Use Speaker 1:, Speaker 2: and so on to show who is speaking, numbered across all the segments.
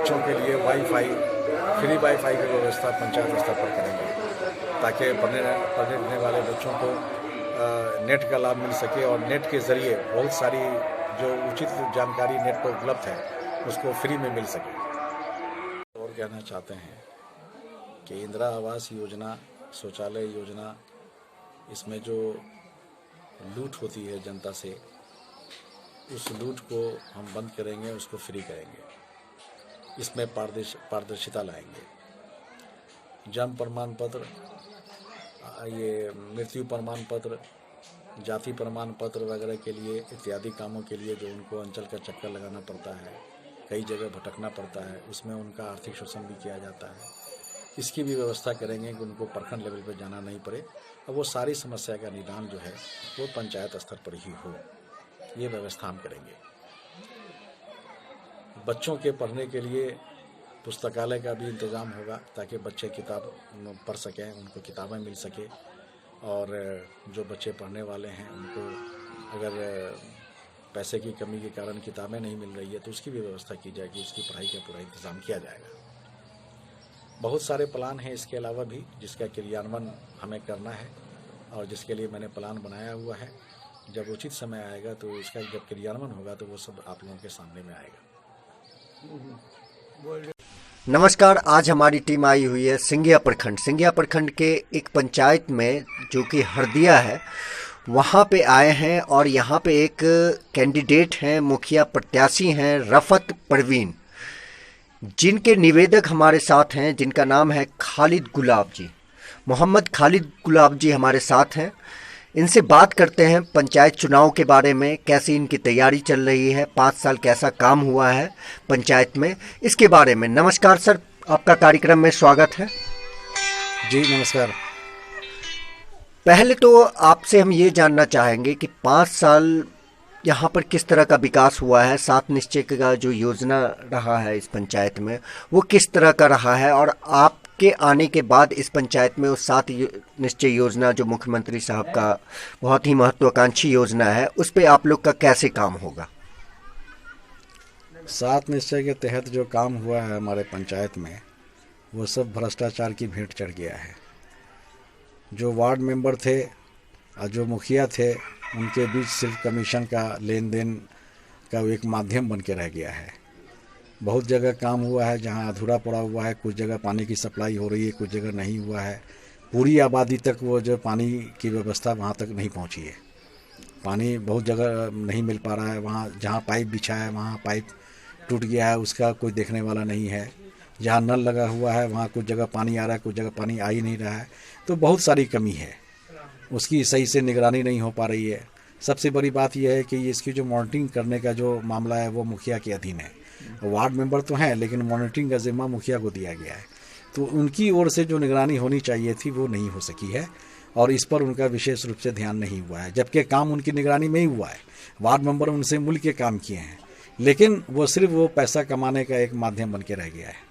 Speaker 1: बच्चों के लिए फ्री वाईफाई की व्यवस्था पंचायत स्तर पर करेंगे, ताकि पढ़ने वाले बच्चों को नेट का लाभ मिल सके और नेट के ज़रिए बहुत सारी जो उचित जानकारी नेट पर उपलब्ध है उसको फ्री में मिल सके। और कहना चाहते हैं कि इंदिरा आवास योजना, शौचालय योजना, इसमें जो लूट होती है जनता से, उस लूट को हम बंद करेंगे, उसको फ्री करेंगे। इसमें पारदर्शिता लाएंगे। जन्म प्रमाण पत्र, ये मृत्यु प्रमाण पत्र, जाति प्रमाण पत्र वगैरह के लिए, इत्यादि कामों के लिए जो उनको अंचल का चक्कर लगाना पड़ता है, कई जगह भटकना पड़ता है, उसमें उनका आर्थिक शोषण भी किया जाता है। इसकी भी व्यवस्था करेंगे कि उनको प्रखंड लेवल पर जाना नहीं पड़े और वो सारी समस्या का निदान जो है वो पंचायत स्तर पर ही हो, ये व्यवस्था हम करेंगे। बच्चों के पढ़ने के लिए पुस्तकालय का भी इंतज़ाम होगा, ताकि बच्चे किताब पढ़ सकें, उनको किताबें मिल सके। और जो बच्चे पढ़ने वाले हैं उनको अगर पैसे की कमी के कारण किताबें नहीं मिल रही है तो उसकी भी व्यवस्था की जाएगी, उसकी पढ़ाई का पूरा इंतज़ाम किया जाएगा। बहुत सारे प्लान हैं इसके अलावा भी, जिसका क्रियान्वयन हमें करना है और जिसके लिए मैंने प्लान बनाया हुआ है। जब उचित समय आएगा तो इसका जब क्रियान्वयन होगा तो वो सब आप लोगों के सामने में आएगा।
Speaker 2: नमस्कार, आज हमारी टीम आई हुई है सिंघिया प्रखंड के एक पंचायत में जो कि हरदिया है, वहाँ पे आए हैं। और यहाँ पे एक कैंडिडेट हैं, मुखिया प्रत्याशी हैं रफत परवीन, जिनके निवेदक हमारे साथ हैं, जिनका नाम है खालिद गुलाब जी। मोहम्मद खालिद गुलाब जी हमारे साथ हैं। इनसे बात करते हैं पंचायत चुनाव के बारे में, कैसी इनकी तैयारी चल रही है, 5 साल कैसा काम हुआ है पंचायत में, इसके बारे में। नमस्कार सर, आपका कार्यक्रम में स्वागत है।
Speaker 1: जी नमस्कार।
Speaker 2: पहले तो आपसे हम ये जानना चाहेंगे कि 5 साल यहाँ पर किस तरह का विकास हुआ है, 7 निश्चय का जो योजना रहा है इस पंचायत में वो किस तरह का रहा है, और आपके आने के बाद इस पंचायत में उस 7 निश्चय योजना जो मुख्यमंत्री साहब का बहुत ही महत्वाकांक्षी योजना है, उस पे आप लोग का कैसे काम होगा?
Speaker 1: 7 निश्चय के तहत जो काम हुआ है हमारे पंचायत में, वो सब भ्रष्टाचार की भेंट चढ़ गया है। जो वार्ड मेंबर थे और जो मुखिया थे, उनके बीच सिर्फ कमीशन का लेन देन का एक माध्यम बन के रह गया है। बहुत जगह काम हुआ है जहां अधूरा पड़ा हुआ है, कुछ जगह पानी की सप्लाई हो रही है, कुछ जगह नहीं हुआ है। पूरी आबादी तक वो जो पानी की व्यवस्था वहां तक नहीं पहुंची है। पानी बहुत जगह नहीं मिल पा रहा है। वहां जहां पाइप बिछा है वहां पाइप टूट गया है, उसका कोई देखने वाला नहीं है। जहां नल लगा हुआ है वहां कुछ जगह पानी आ रहा है, कुछ जगह पानी आ ही नहीं रहा है। तो बहुत सारी कमी है, उसकी सही से निगरानी नहीं हो पा रही है। सबसे बड़ी बात यह है कि इसकी जो मॉनिटरिंग करने का जो मामला है वो मुखिया के अधीन है। वार्ड मेंबर तो हैं लेकिन मॉनिटरिंग का जिम्मा मुखिया को दिया गया है। तो उनकी ओर से जो निगरानी होनी चाहिए थी वो नहीं हो सकी है और इस पर उनका विशेष रूप से ध्यान नहीं हुआ है, जबकि काम उनकी निगरानी में ही हुआ है। वार्ड मेंबर उनसे मिल के काम किए हैं, लेकिन वो सिर्फ वो पैसा कमाने का एक माध्यम बन के रह गया है।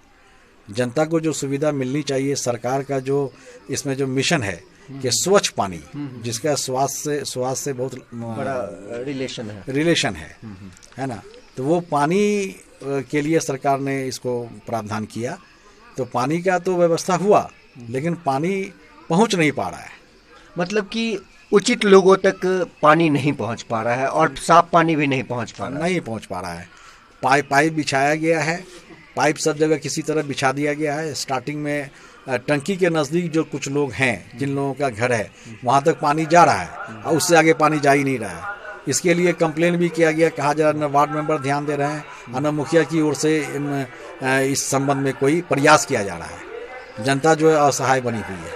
Speaker 1: जनता को जो सुविधा मिलनी चाहिए, सरकार का जो इसमें जो मिशन है कि स्वच्छ पानी, जिसका स्वास्थ्य से बहुत
Speaker 2: बड़ा रिलेशन है
Speaker 1: ना। तो वो पानी के लिए सरकार ने इसको प्रावधान किया, तो पानी का तो व्यवस्था हुआ लेकिन पानी पहुंच नहीं पा रहा है।
Speaker 2: मतलब कि उचित लोगों तक पानी नहीं पहुंच पा रहा है और साफ पानी भी नहीं पहुंच पा रहा है। पाइप बिछाया गया है, पाइप सब जगह किसी तरह बिछा दिया गया है। स्टार्टिंग में टंकी के नज़दीक जो कुछ लोग हैं, जिन लोगों का घर है, वहाँ तक पानी जा रहा है और उससे आगे पानी जा ही नहीं रहा है। इसके लिए कंप्लेन भी किया गया, कहा जा रहा है न वार्ड मेंबर ध्यान दे रहे हैं और न मुखिया की ओर से इस संबंध में कोई प्रयास किया जा रहा है। जनता जो है असहाय बनी हुई है।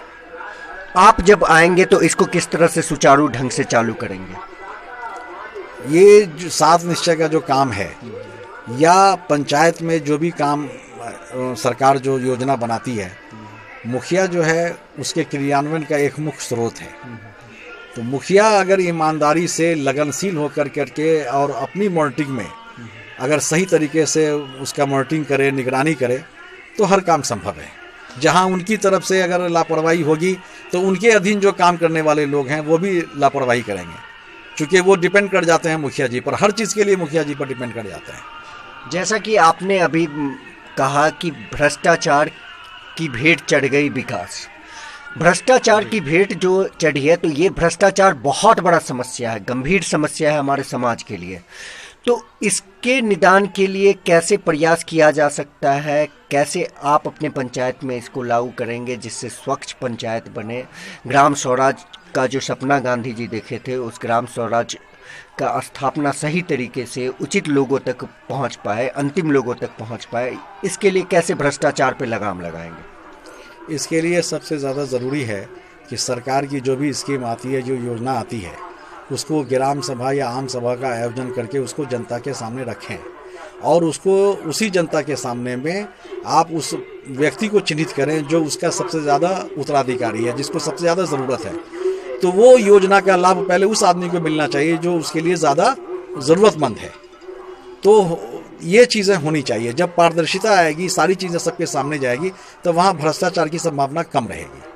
Speaker 2: आप जब आएंगे तो इसको किस तरह से सुचारू ढंग से चालू करेंगे?
Speaker 1: ये जो 7 निश्चय का जो काम है या पंचायत में जो भी काम सरकार जो योजना बनाती है, मुखिया जो है उसके क्रियान्वयन का एक मुख्य स्रोत है। तो मुखिया अगर ईमानदारी से लगनशील होकर करके और अपनी मॉनिटरिंग में अगर सही तरीके से उसका मॉनिटरिंग करे, निगरानी करे, तो हर काम संभव है। जहां उनकी तरफ से अगर लापरवाही होगी तो उनके अधीन जो काम करने वाले लोग हैं वो भी लापरवाही करेंगे, क्योंकि वो डिपेंड कर जाते हैं मुखिया जी पर। हर चीज़ के लिए मुखिया जी पर डिपेंड कर जाते हैं।
Speaker 2: जैसा कि आपने अभी कहा कि भ्रष्टाचार की भेंट चढ़ गई विकास। भ्रष्टाचार की भेंट जो चढ़ी है, तो ये भ्रष्टाचार बहुत बड़ा समस्या है, गंभीर समस्या है हमारे समाज के लिए। तो इसके निदान के लिए कैसे प्रयास किया जा सकता है, कैसे आप अपने पंचायत में इसको लागू करेंगे जिससे स्वच्छ पंचायत बने, ग्राम स्वराज का जो सपना गांधी जी देखे थे उस ग्राम स्वराज का स्थापना सही तरीके से उचित लोगों तक पहुंच पाए, अंतिम लोगों तक पहुंच पाए, इसके लिए कैसे भ्रष्टाचार पे लगाम लगाएंगे?
Speaker 1: इसके लिए सबसे ज़्यादा ज़रूरी है कि सरकार की जो भी स्कीम आती है, जो योजना आती है, उसको ग्राम सभा या आम सभा का आयोजन करके उसको जनता के सामने रखें और उसको उसी जनता के सामने में आप उस व्यक्ति को चिन्हित करें जो उसका सबसे ज़्यादा उत्तराधिकारी है, जिसको सबसे ज़्यादा ज़रूरत है। तो वो योजना का लाभ पहले उस आदमी को मिलना चाहिए जो उसके लिए ज़्यादा ज़रूरतमंद है। तो ये चीज़ें होनी चाहिए। जब पारदर्शिता आएगी, सारी चीज़ें सबके सामने जाएगी, तो वहाँ भ्रष्टाचार की संभावना कम रहेगी।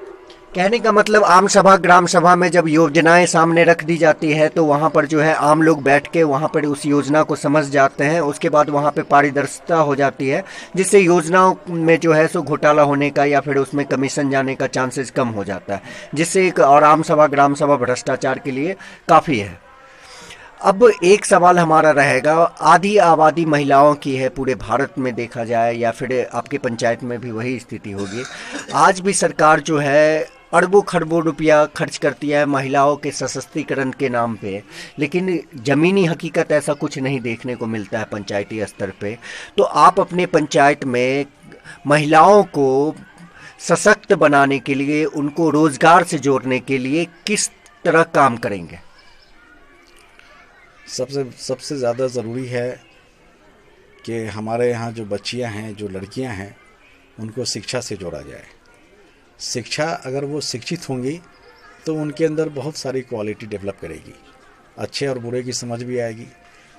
Speaker 2: कहने का मतलब आम सभा, ग्राम सभा में जब योजनाएं सामने रख दी जाती है तो वहाँ पर जो है आम लोग बैठ के वहाँ पर उस योजना को समझ जाते हैं, उसके बाद वहाँ पे पारदर्शिता हो जाती है, जिससे योजनाओं में जो है सो घोटाला होने का या फिर उसमें कमीशन जाने का चांसेस कम हो जाता है, जिससे एक और आम सभा, ग्राम सभा भ्रष्टाचार के लिए काफ़ी है। अब एक सवाल हमारा रहेगा, आधी आबादी महिलाओं की है पूरे भारत में देखा जाए, या फिर आपके पंचायत में भी वही स्थिति होगी। आज भी सरकार जो है अरबों खरबों रुपया खर्च करती है महिलाओं के सशक्तिकरण के नाम पे, लेकिन ज़मीनी हकीकत ऐसा कुछ नहीं देखने को मिलता है पंचायती स्तर पे। तो आप अपने पंचायत में महिलाओं को सशक्त बनाने के लिए, उनको रोजगार से जोड़ने के लिए किस तरह काम करेंगे?
Speaker 1: सबसे ज़्यादा ज़रूरी है कि हमारे यहाँ जो बच्चियाँ हैं, जो लड़कियाँ हैं, उनको शिक्षा से जोड़ा जाए। शिक्षा, अगर वो शिक्षित होंगी तो उनके अंदर बहुत सारी क्वालिटी डेवलप करेगी, अच्छे और बुरे की समझ भी आएगी।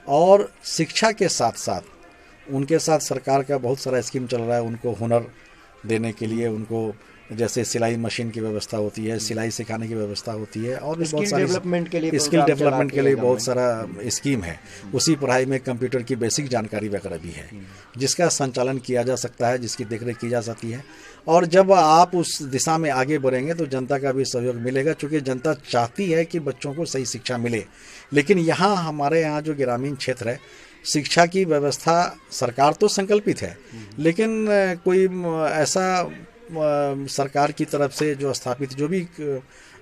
Speaker 1: और शिक्षा के साथ साथ उनके साथ सरकार का बहुत सारा स्कीम चल रहा है, उनको हुनर देने के लिए, उनको जैसे सिलाई मशीन की व्यवस्था होती है, सिलाई सिखाने की व्यवस्था होती है, और भी बहुत सारी स्किल डेवलपमेंट के लिए बहुत सारा स्कीम है। उसी पढ़ाई में कंप्यूटर की बेसिक जानकारी वगैरह भी है, जिसका संचालन किया जा सकता है, जिसकी देखरेख की जा सकती है। और जब आप उस दिशा में आगे बढ़ेंगे तो जनता का भी सहयोग मिलेगा, क्योंकि जनता चाहती है कि बच्चों को सही शिक्षा मिले। लेकिन यहाँ हमारे यहाँ जो ग्रामीण क्षेत्र है, शिक्षा की व्यवस्था सरकार तो संकल्पित है, लेकिन कोई ऐसा सरकार की तरफ से जो स्थापित, जो भी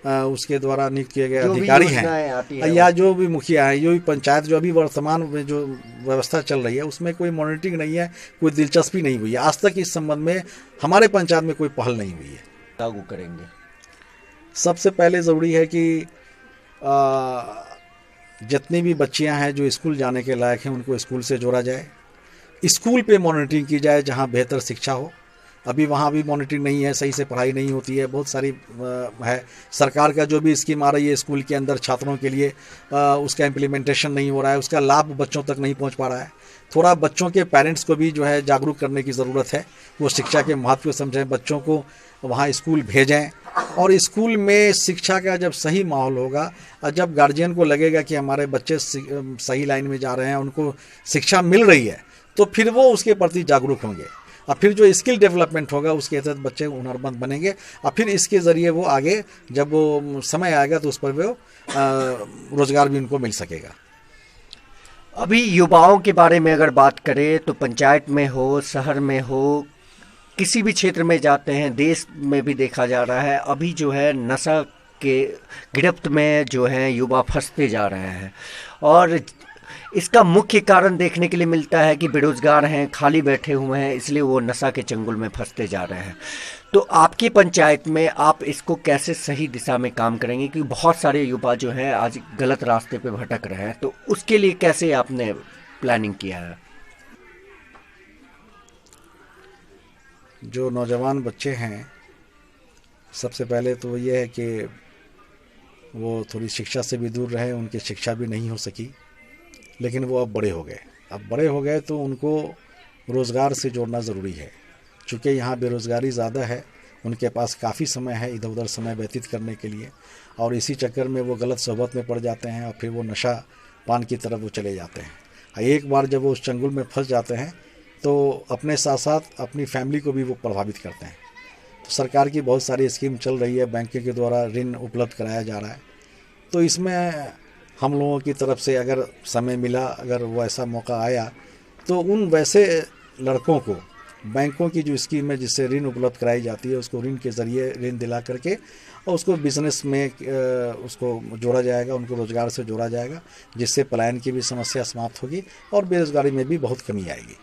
Speaker 1: उसके द्वारा नियुक्त किए गए अधिकारी हैं या जो भी मुखिया है, जो भी पंचायत, जो अभी वर्तमान में जो व्यवस्था चल रही है उसमें कोई मॉनिटरिंग नहीं है, कोई दिलचस्पी नहीं हुई है। आज तक इस संबंध में हमारे पंचायत में कोई पहल नहीं हुई है।
Speaker 2: लागू करेंगे।
Speaker 1: सबसे पहले ज़रूरी है कि जितनी भी बच्चियां हैं जो स्कूल जाने के लायक हैं, उनको स्कूल से जोड़ा जाए, स्कूल पे मॉनिटरिंग की जाए जहां बेहतर शिक्षा हो। अभी वहाँ भी मॉनिटरिंग नहीं है, सही से पढ़ाई नहीं होती है, बहुत सारी है। सरकार का जो भी स्कीम आ रही है स्कूल के अंदर छात्रों के लिए, उसका इम्प्लीमेंटेशन नहीं हो रहा है, उसका लाभ बच्चों तक नहीं पहुँच पा रहा है। थोड़ा बच्चों के पेरेंट्स को भी जो है जागरूक करने की ज़रूरत है, वो शिक्षा के महत्व को समझें, बच्चों को वहाँ स्कूल भेजें। और स्कूल में शिक्षा का जब सही माहौल होगा और जब गार्जियन को लगेगा कि हमारे बच्चे सही लाइन में जा रहे हैं, उनको शिक्षा मिल रही है, तो फिर वो उसके प्रति जागरूक होंगे। और फिर जो स्किल डेवलपमेंट होगा उसके तहत बच्चे हुनरमंद बनेंगे, और फिर इसके ज़रिए वो आगे जब वो समय आएगा तो उस पर वो रोज़गार भी उनको मिल सकेगा।
Speaker 2: अभी युवाओं के बारे में अगर बात करें तो पंचायत में हो, शहर में हो, किसी भी क्षेत्र में जाते हैं, देश में भी देखा जा रहा है, अभी जो है नशा के गिरफ्त में जो है युवा फंसते जा रहे हैं। और इसका मुख्य कारण देखने के लिए मिलता है कि बेरोजगार हैं, खाली बैठे हुए हैं, इसलिए वो नशा के चंगुल में फंसते जा रहे हैं। तो आपकी पंचायत में आप इसको कैसे सही दिशा में काम करेंगे, क्योंकि बहुत सारे युवा जो हैं आज गलत रास्ते पे भटक रहे हैं, तो उसके लिए कैसे आपने प्लानिंग किया है?
Speaker 1: जो नौजवान बच्चे हैं, सबसे पहले तो ये है कि वो थोड़ी शिक्षा से भी दूर रहे, उनकी शिक्षा भी नहीं हो सकी, लेकिन वो अब बड़े हो गए तो उनको रोज़गार से जोड़ना ज़रूरी है। चूँकि यहाँ बेरोज़गारी ज़्यादा है, उनके पास काफ़ी समय है इधर उधर समय व्यतीत करने के लिए, और इसी चक्कर में वो गलत सोहबत में पड़ जाते हैं और फिर वो नशा पान की तरफ वो चले जाते हैं। एक बार जब वो उस चंगुल में फंस जाते हैं तो अपने साथ साथ अपनी फैमिली को भी वो प्रभावित करते हैं। तो सरकार की बहुत सारी स्कीम चल रही है, बैंकों के द्वारा ऋण उपलब्ध कराया जा रहा है। तो इसमें हम लोगों की तरफ से अगर समय मिला, अगर वो ऐसा मौका आया, तो उन वैसे लड़कों को बैंकों की जो स्कीम है जिससे ऋण उपलब्ध कराई जाती है, उसको ऋण के ज़रिए ऋण दिला करके और उसको बिजनेस में उसको जोड़ा जाएगा, उनको रोज़गार से जोड़ा जाएगा, जिससे पलायन की भी समस्या समाप्त होगी और बेरोजगारी में भी बहुत कमी आएगी।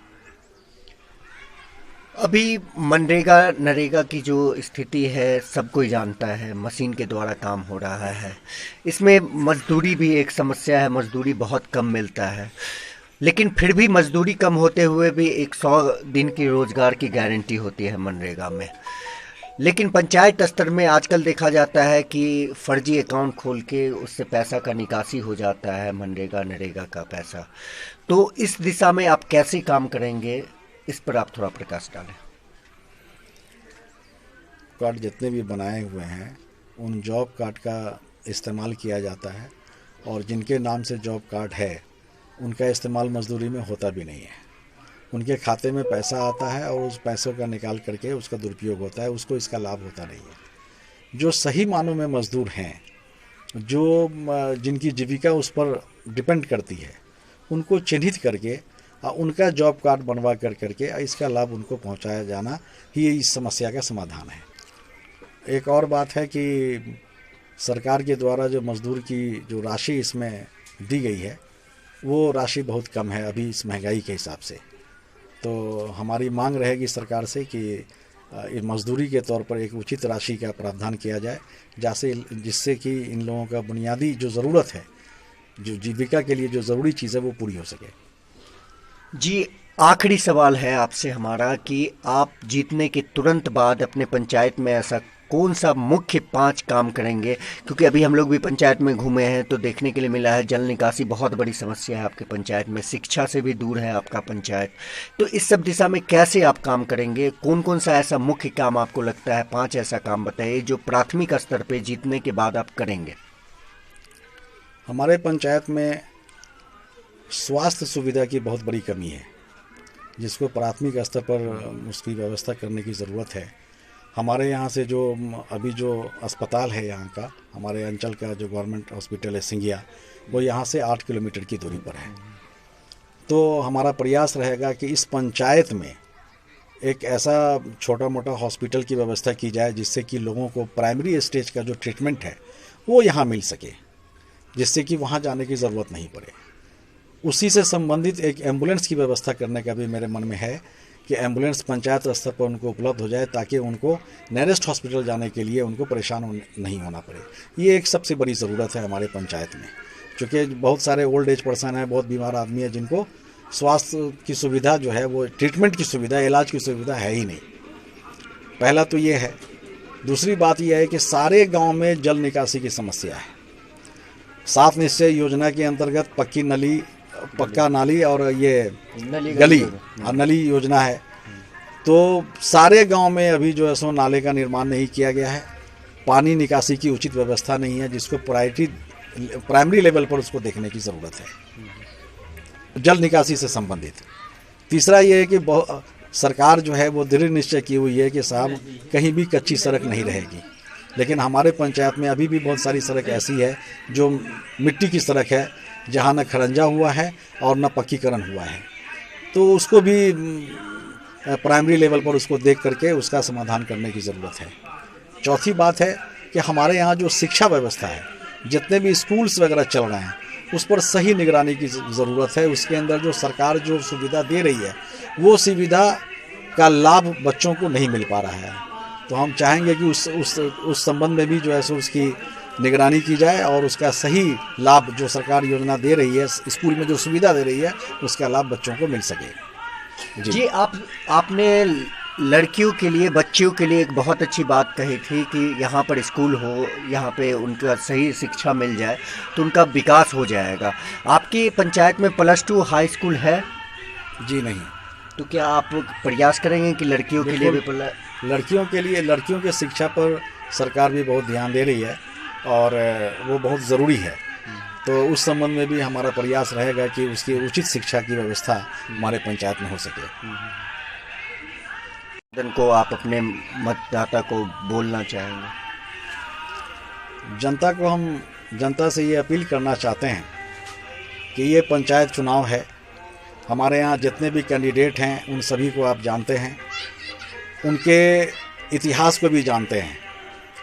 Speaker 2: अभी मनरेगा नरेगा की जो स्थिति है सब कोई जानता है, मशीन के द्वारा काम हो रहा है। इसमें मजदूरी भी एक समस्या है, मजदूरी बहुत कम मिलता है, लेकिन फिर भी मजदूरी कम होते हुए भी 100 दिन की रोजगार की गारंटी होती है मनरेगा में। लेकिन पंचायत स्तर में आजकल देखा जाता है कि फर्जी अकाउंट खोल के उससे पैसा का निकासी हो जाता है, मनरेगा नरेगा का पैसा। तो इस दिशा में आप कैसे काम करेंगे, इस पर आप थोड़ा प्रकाश डालें।
Speaker 1: कार्ड जितने भी बनाए हुए हैं उन जॉब कार्ड का इस्तेमाल किया जाता है, और जिनके नाम से जॉब कार्ड है उनका इस्तेमाल मजदूरी में होता भी नहीं है। उनके खाते में पैसा आता है और उस पैसों का निकाल करके उसका दुरुपयोग होता है, उसको इसका लाभ होता नहीं है। जो सही मानों में मजदूर हैं, जो जिनकी जीविका उस पर डिपेंड करती है, उनको चिन्हित करके उनका जॉब कार्ड बनवा करके इसका लाभ उनको पहुंचाया जाना ही इस समस्या का समाधान है। एक और बात है कि सरकार के द्वारा जो मजदूर की जो राशि इसमें दी गई है वो राशि बहुत कम है अभी इस महंगाई के हिसाब से। तो हमारी मांग रहेगी सरकार से कि मजदूरी के तौर पर एक उचित राशि का प्रावधान किया जाए, जिससे कि इन लोगों का बुनियादी जो ज़रूरत है, जो जीविका के लिए जो ज़रूरी चीज़ है वो पूरी हो सके।
Speaker 2: जी, आखिरी सवाल है आपसे हमारा कि आप जीतने के तुरंत बाद अपने पंचायत में ऐसा कौन सा मुख्य 5 काम करेंगे, क्योंकि अभी हम लोग भी पंचायत में घूमे हैं तो देखने के लिए मिला है जल निकासी बहुत बड़ी समस्या है आपके पंचायत में, शिक्षा से भी दूर है आपका पंचायत। तो इस सब दिशा में कैसे आप काम करेंगे, कौन कौन सा ऐसा मुख्य काम आपको लगता है? 5 ऐसा काम बताइए जो प्राथमिक स्तर पर जीतने के बाद आप करेंगे।
Speaker 1: हमारे पंचायत में स्वास्थ्य सुविधा की बहुत बड़ी कमी है, जिसको प्राथमिक स्तर पर उसकी व्यवस्था करने की ज़रूरत है। हमारे यहाँ से जो अभी जो अस्पताल है यहाँ का, हमारे अंचल का जो गवर्नमेंट हॉस्पिटल है सिंगिया, वो यहाँ से 8 किलोमीटर की दूरी पर है। तो हमारा प्रयास रहेगा कि इस पंचायत में एक ऐसा छोटा मोटा हॉस्पिटल की व्यवस्था की जाए जिससे कि लोगों को प्राइमरी स्टेज का जो ट्रीटमेंट है वो यहाँ मिल सके, जिससे कि वहाँ जाने की ज़रूरत नहीं पड़े। उसी से संबंधित एक एम्बुलेंस की व्यवस्था करने का भी मेरे मन में है कि एम्बुलेंस पंचायत स्तर पर उनको उपलब्ध हो जाए, ताकि उनको नियरेस्ट हॉस्पिटल जाने के लिए उनको परेशान नहीं होना पड़े। ये एक सबसे बड़ी ज़रूरत है हमारे पंचायत में, क्योंकि बहुत सारे ओल्ड एज पर्सन हैं, बहुत बीमार आदमी है, जिनको स्वास्थ्य की सुविधा जो है वो ट्रीटमेंट की सुविधा, इलाज की सुविधा है ही नहीं। पहला तो ये है। दूसरी बात यह है कि सारे गाँव में जल निकासी की समस्या है। 7 निश्चय योजना के अंतर्गत पक्का नाली और ये गली और नली योजना है, तो सारे गांव में अभी जो है सो नाले का निर्माण नहीं किया गया है। पानी निकासी की उचित व्यवस्था नहीं है, जिसको प्राइमरी लेवल पर उसको देखने की ज़रूरत है जल निकासी से संबंधित। तीसरा ये है कि सरकार जो है वो दृढ़ निश्चय की हुई है कि साहब कहीं भी कच्ची सड़क नहीं रहेगी, लेकिन हमारे पंचायत में अभी भी बहुत सारी सड़क ऐसी है जो मिट्टी की सड़क है, जहाँ न खरंजा हुआ है और न पक्कीकरण हुआ है। तो उसको भी प्राइमरी लेवल पर उसको देख करके उसका समाधान करने की ज़रूरत है। चौथी बात है कि हमारे यहाँ जो शिक्षा व्यवस्था है, जितने भी स्कूल्स वगैरह चल रहे हैं, उस पर सही निगरानी की ज़रूरत है। उसके अंदर जो सरकार जो सुविधा दे रही है वो सुविधा का लाभ बच्चों को नहीं मिल पा रहा है। तो हम चाहेंगे कि उस संबंध में भी जो है सो उसकी निगरानी की जाए और उसका सही लाभ जो सरकार योजना दे रही है, स्कूल में जो सुविधा दे रही है, उसका लाभ बच्चों को मिल सके।
Speaker 2: जी, आपने लड़कियों के लिए, बच्चियों के लिए एक बहुत अच्छी बात कही थी कि यहाँ पर स्कूल हो, यहाँ पे उनका सही शिक्षा मिल जाए तो उनका विकास हो जाएगा। आपकी पंचायत में +2 हाई स्कूल है?
Speaker 1: जी नहीं।
Speaker 2: तो क्या आप प्रयास करेंगे कि लड़कियों के लिए भी
Speaker 1: लड़कियों के शिक्षा पर सरकार भी बहुत ध्यान दे रही है और वो बहुत ज़रूरी है। तो उस संबंध में भी हमारा प्रयास रहेगा कि उसकी उचित शिक्षा की व्यवस्था हमारे पंचायत में हो सके।
Speaker 2: को आप अपने मतदाता को बोलना चाहेंगे?
Speaker 1: जनता से ये अपील करना चाहते हैं कि ये पंचायत चुनाव है। हमारे यहाँ जितने भी कैंडिडेट हैं उन सभी को आप जानते हैं, उनके इतिहास को भी जानते हैं।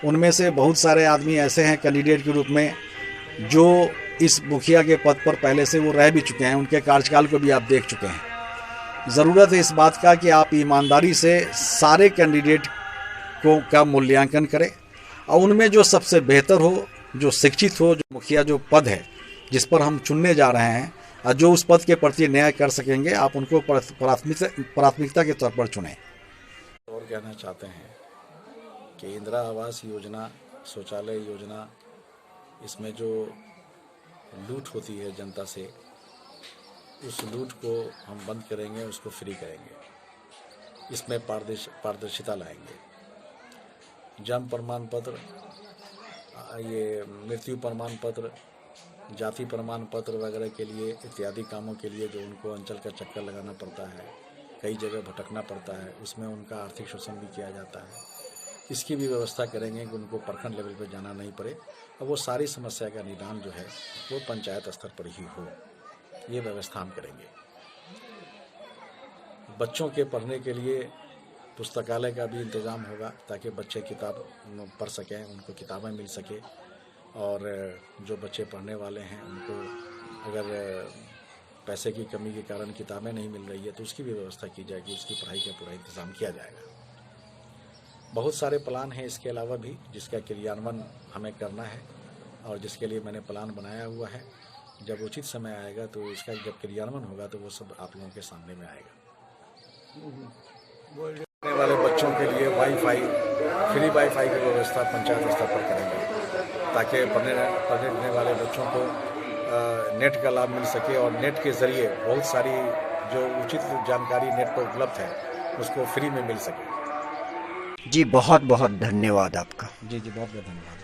Speaker 1: उनमें से बहुत सारे आदमी ऐसे हैं कैंडिडेट के रूप में जो इस मुखिया के पद पर पहले से वो रह भी चुके हैं, उनके कार्यकाल को भी आप देख चुके हैं। ज़रूरत है इस बात का कि आप ईमानदारी से सारे कैंडिडेट का मूल्यांकन करें और उनमें जो सबसे बेहतर हो, जो शिक्षित हो, जो मुखिया जो पद है जिस पर हम चुनने जा रहे हैं और जो उस पद के प्रति न्याय कर सकेंगे, आप उनको प्राथमिकता के तौर पर चुनें। और कहना चाहते हैं कि इंदिरा आवास योजना, शौचालय योजना, इसमें जो लूट होती है जनता से, उस लूट को हम बंद करेंगे, उसको फ्री करेंगे। इसमें पारदर्शिता लाएंगे। जन्म प्रमाण पत्र, ये मृत्यु प्रमाण पत्र, जाति प्रमाण पत्र वगैरह के लिए, इत्यादि कामों के लिए जो उनको अंचल का चक्कर लगाना पड़ता है, कई जगह भटकना पड़ता है, उसमें उनका आर्थिक शोषण भी किया जाता है। इसकी भी व्यवस्था करेंगे कि उनको प्रखंड लेवल पर जाना नहीं पड़े और वो सारी समस्या का निदान जो है वो पंचायत स्तर पर ही हो, ये व्यवस्था हम करेंगे। बच्चों के पढ़ने के लिए पुस्तकालय का भी इंतज़ाम होगा ताकि बच्चे किताब पढ़ सकें, उनको किताबें मिल सके। और जो बच्चे पढ़ने वाले हैं उनको अगर पैसे की कमी के कारण किताबें नहीं मिल रही है तो उसकी भी व्यवस्था की जाएगी, उसकी पढ़ाई का पूरा इंतज़ाम किया जाएगा। बहुत सारे प्लान हैं इसके अलावा भी जिसका क्रियान्वयन हमें करना है और जिसके लिए मैंने प्लान बनाया हुआ है। जब उचित समय आएगा तो इसका जब क्रियान्वयन होगा तो वो सब आप लोगों के सामने में आएगा। पढ़ने वाले बच्चों के लिए फ्री वाईफाई की व्यवस्था पंचायत स्तर पर करेंगे ताकि पढ़ने वाले बच्चों को नेट का लाभ मिल सके और नेट के ज़रिए बहुत सारी जो उचित जानकारी नेट पर उपलब्ध है उसको फ्री में मिल सके।
Speaker 2: जी बहुत बहुत धन्यवाद आपका।
Speaker 1: जी बहुत बहुत धन्यवाद।